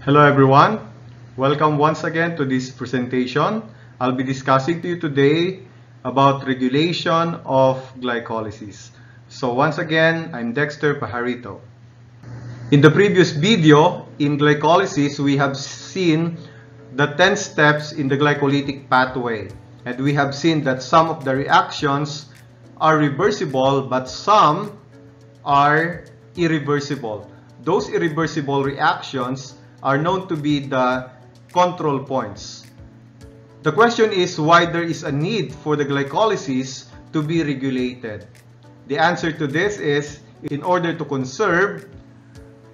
Hello everyone, welcome once again to this presentation. I'll be discussing to you today about regulation of glycolysis. So once again, I'm Dexter Pajarito. In the previous video, in glycolysis, we have seen the 10 steps in the glycolytic pathway. And we have seen that some of the reactions are reversible, but some are irreversible. Those irreversible reactions are known to be the control points. The question is why there is a need for the glycolysis to be regulated. The answer to this is in order to conserve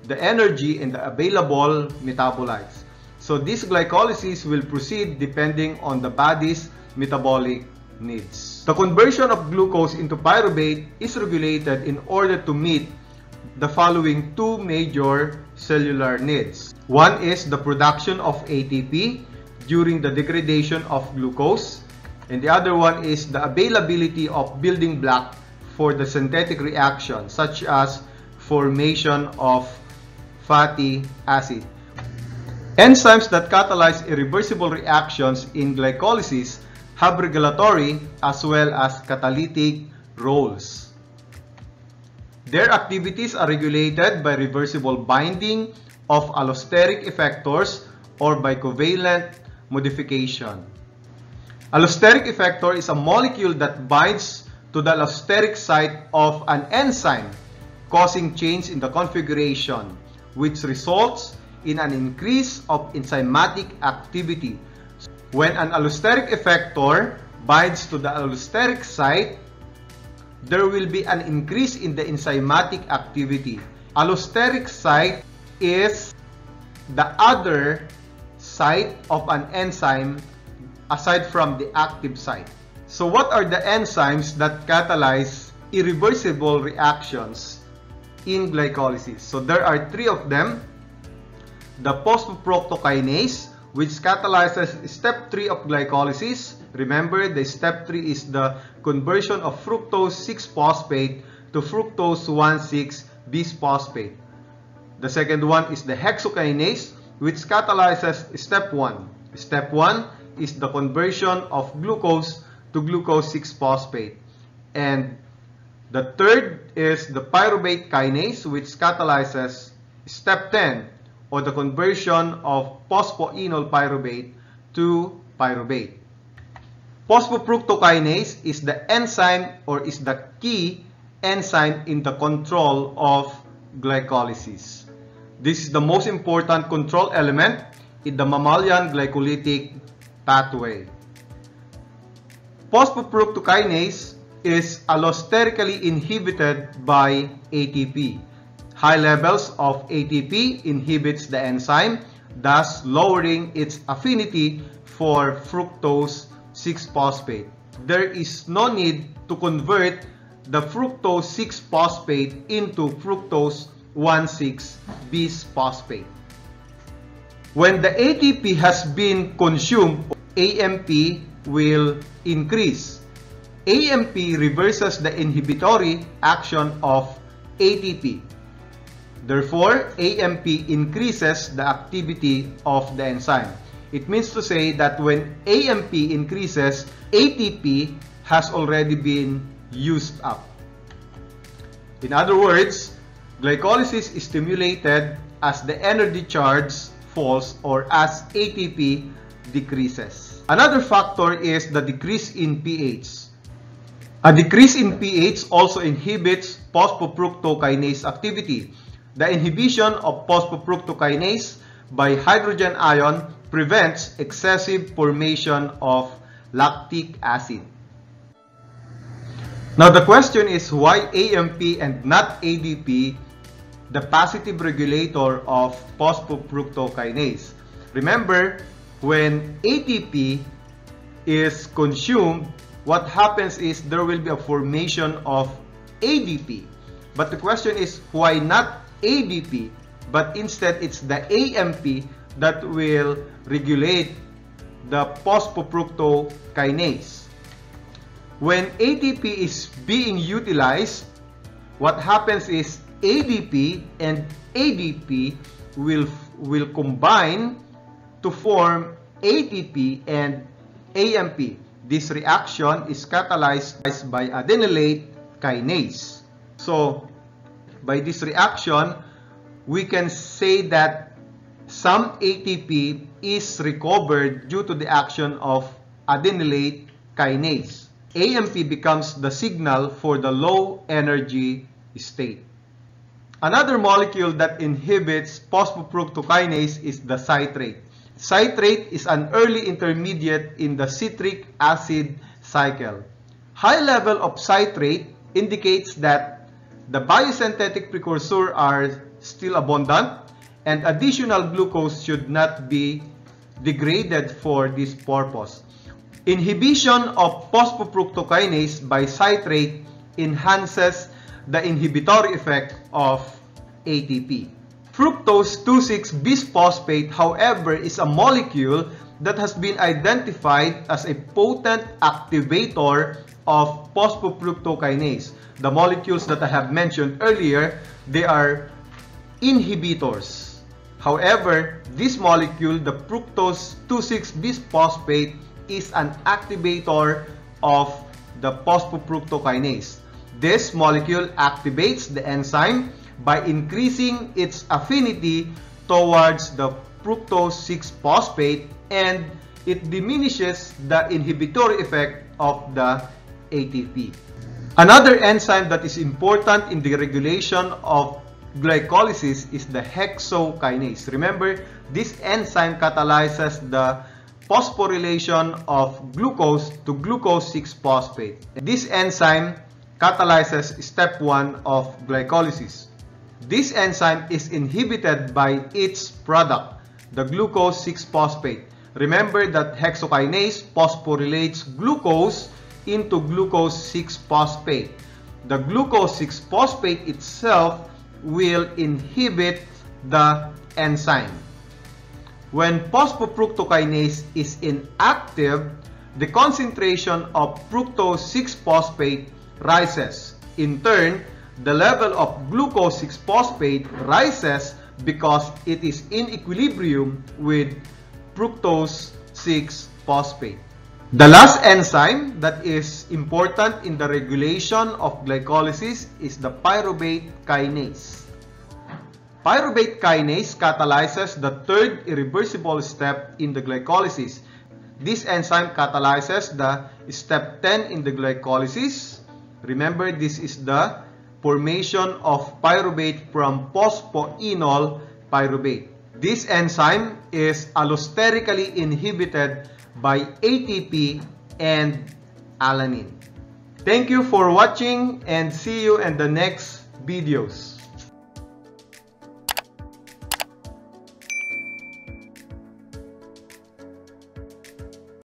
the energy and the available metabolites. So this glycolysis will proceed depending on the body's metabolic needs. The conversion of glucose into pyruvate is regulated in order to meet the following two major cellular needs. One is the production of ATP during the degradation of glucose, and the other one is the availability of building block for the synthetic reaction, such as formation of fatty acid. Enzymes that catalyze irreversible reactions in glycolysis have regulatory as well as catalytic roles. Their activities are regulated by reversible binding of allosteric effectors or by covalent modification. Allosteric effector is a molecule that binds to the allosteric site of an enzyme, causing change in the configuration, which results in an increase of enzymatic activity. When an allosteric effector binds to the allosteric site, there will be an increase in the enzymatic activity. Allosteric site is the other site of an enzyme aside from the active site. So what are the enzymes that catalyze irreversible reactions in glycolysis? So there are three of them. The phosphoproctokinase, which catalyzes step 3 of glycolysis. Remember, the step 3 is the conversion of fructose 6-phosphate to fructose 1,6-bisphosphate. The second one is the hexokinase, which catalyzes step 1. Step 1 is the conversion of glucose to glucose 6-phosphate. And the third is the pyruvate kinase, which catalyzes step 10, or the conversion of phosphoenol pyruvate to pyruvate. Phosphoproctokinase is the enzyme or is the key enzyme in the control of glycolysis. This is the most important control element in the mammalian glycolytic pathway. Phosphoproctokinase is allosterically inhibited by ATP. High levels of ATP inhibits the enzyme, thus lowering its affinity for fructose 6-phosphate. There is no need to convert the fructose 6-phosphate into fructose 1,6-bisphosphate. When the ATP has been consumed, AMP will increase. AMP reverses the inhibitory action of ATP. Therefore, AMP increases the activity of the enzyme. It means to say that when AMP increases, ATP has already been used up. In other words, glycolysis is stimulated as the energy charge falls or as ATP decreases. Another factor is the decrease in pH. A decrease in pH also inhibits phosphoproctokinase activity. The inhibition of phosphoproctokinase by hydrogen ion prevents excessive formation of lactic acid. Now the question is why AMP and not ADP, the positive regulator of phosphoproctokinase? Remember, when ATP is consumed, what happens is there will be a formation of ADP. But the question is why not ADP, but instead it's the AMP that will regulate the phosphoproctokinase. When ATP is being utilized, what happens is ADP and ADP will combine to form ATP and AMP. This reaction is catalyzed by adenylate kinase. So, by this reaction, we can say that some ATP is recovered due to the action of adenylate kinase. AMP becomes the signal for the low energy state. Another molecule that inhibits phosphofructokinase is the citrate. Citrate is an early intermediate in the citric acid cycle. High level of citrate indicates that the biosynthetic precursors are still abundant and additional glucose should not be degraded for this purpose. Inhibition of phosphofructokinase by citrate enhances the inhibitory effect of ATP. Fructose 2,6-bisphosphate, however, is a molecule that has been identified as a potent activator of phosphofructokinase. The molecules that I have mentioned earlier, they are inhibitors. However, this molecule, the fructose 2,6-bisphosphate, is an activator of the phosphofructokinase. This molecule activates the enzyme by increasing its affinity towards the fructose 6-phosphate, and it diminishes the inhibitory effect of the ATP. Another enzyme that is important in the regulation of glycolysis is the hexokinase. Remember, this enzyme catalyzes the phosphorylation of glucose to glucose 6-phosphate. This enzyme catalyzes step 1 of glycolysis. This enzyme is inhibited by its product, the glucose 6-phosphate. Remember that hexokinase phosphorylates glucose into glucose 6-phosphate. The glucose 6-phosphate itself will inhibit the enzyme. When phosphofructokinase is inactive, the concentration of fructose 6-phosphate rises. In turn, the level of glucose 6-phosphate rises because it is in equilibrium with fructose 6-phosphate. The last enzyme that is important in the regulation of glycolysis is the pyruvate kinase. Pyruvate kinase catalyzes the third irreversible step in the glycolysis. This enzyme catalyzes the step 10 in the glycolysis. Remember, this is the formation of pyruvate from phosphoenol pyruvate. This enzyme is allosterically inhibited by ATP and alanine. Thank you for watching and see you in the next videos.